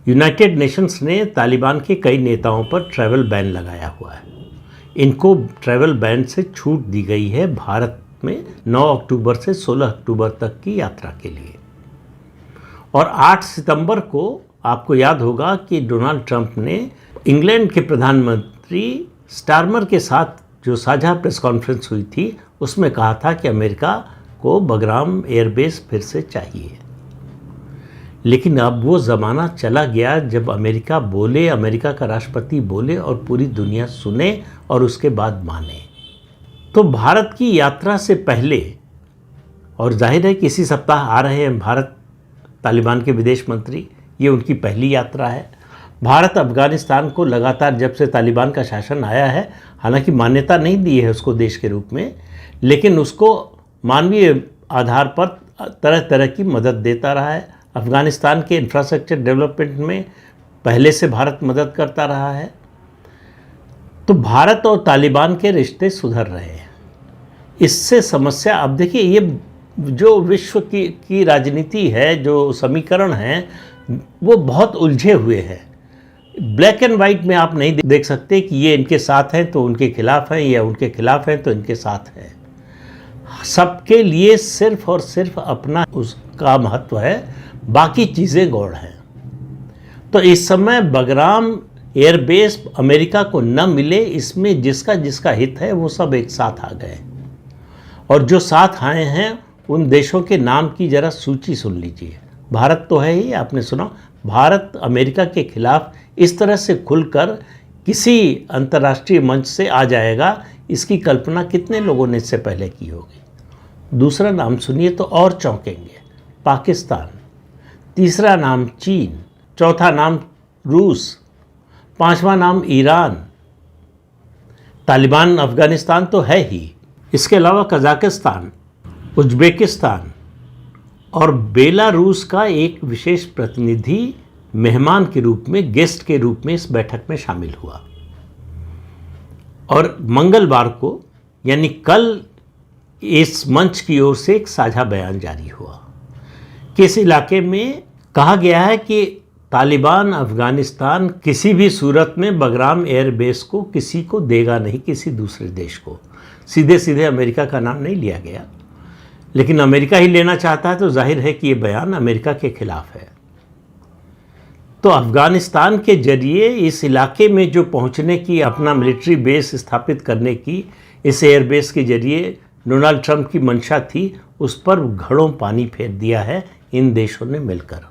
United Nations ने तालिबान के कई नेताओं पर ट्रैवल बैन लगाया हुआ है। इनको ट्रैवल बैन से छूट दी गई है भारत में 9 अक्टूबर से 16 अक्टूबर तक की यात्रा के लिए। और 8 सितंबर को आपको याद होगा कि डोनाल्ड ट्रंप ने इंग्लैंड के प्रधानमंत्री स्टारमर के साथ जो साझा प्रेस कॉन्फ्रेंस हुई थी उसमें कहा था कि अमेरिका को बगराम एयरबेस फिर से चाहिए। लेकिन अब वो ज़माना चला गया जब अमेरिका बोले, अमेरिका का राष्ट्रपति बोले और पूरी दुनिया सुने और उसके बाद माने। तो भारत की यात्रा से पहले, और जाहिर है कि इसी सप्ताह आ रहे हैं भारत तालिबान के विदेश मंत्री, ये उनकी पहली यात्रा है। भारत अफ़गानिस्तान को लगातार जब से तालिबान का शासन आया है, हालांकि मान्यता नहीं दी है उसको देश के रूप में, लेकिन उसको मानवीय आधार पर तरह तरह की मदद देता रहा है। अफ़गानिस्तान के इंफ्रास्ट्रक्चर डेवलपमेंट में पहले से भारत मदद करता रहा है। तो भारत और तालिबान के रिश्ते सुधर रहे हैं। इससे समस्या, अब देखिए, ये जो विश्व की राजनीति है, जो समीकरण हैं, वो बहुत उलझे हुए हैं। ब्लैक एंड वाइट में आप नहीं देख सकते कि ये इनके साथ हैं तो उनके खिलाफ हैं, या उनके खिलाफ हैं तो इनके साथ हैं। सबके लिए सिर्फ और सिर्फ अपना उसका महत्व है, बाकी चीज़ें गौड़ हैं। तो इस समय बगराम एयरबेस अमेरिका को न मिले, इसमें जिसका जिसका हित है वो सब एक साथ आ गए। और जो साथ आए हैं उन देशों के नाम की ज़रा सूची सुन लीजिए। भारत तो है ही, आपने सुना, भारत अमेरिका के खिलाफ इस तरह से खुलकर किसी अंतर्राष्ट्रीय मंच से आ जाएगा, इसकी कल्पना कितने लोगों ने इससे पहले की होगी। दूसरा नाम सुनिए तो और चौंकेंगे, पाकिस्तान। तीसरा नाम चीन, चौथा नाम रूस, पांचवा नाम ईरान। तालिबान अफ़गानिस्तान तो है ही, इसके अलावा कजाकिस्तान, उज़्बेकिस्तान और बेलारूस का एक विशेष प्रतिनिधि मेहमान के रूप में, गेस्ट के रूप में इस बैठक में शामिल हुआ। और मंगलवार को, यानी कल, इस मंच की ओर से एक साझा बयान जारी हुआ कि इस इलाके में कहा गया है कि तालिबान अफ़गानिस्तान किसी भी सूरत में बगराम एयरबेस को किसी को देगा नहीं, किसी दूसरे देश को। सीधे सीधे अमेरिका का नाम नहीं लिया गया, लेकिन अमेरिका ही लेना चाहता है तो जाहिर है कि ये बयान अमेरिका के खिलाफ है। तो अफ़गानिस्तान के जरिए इस इलाके में जो पहुंचने की, अपना मिलिट्री बेस स्थापित करने की इस एयरबेस के जरिए डोनाल्ड ट्रंप की मंशा थी, उस पर घड़ों पानी फेर दिया है इन देशों ने मिलकर।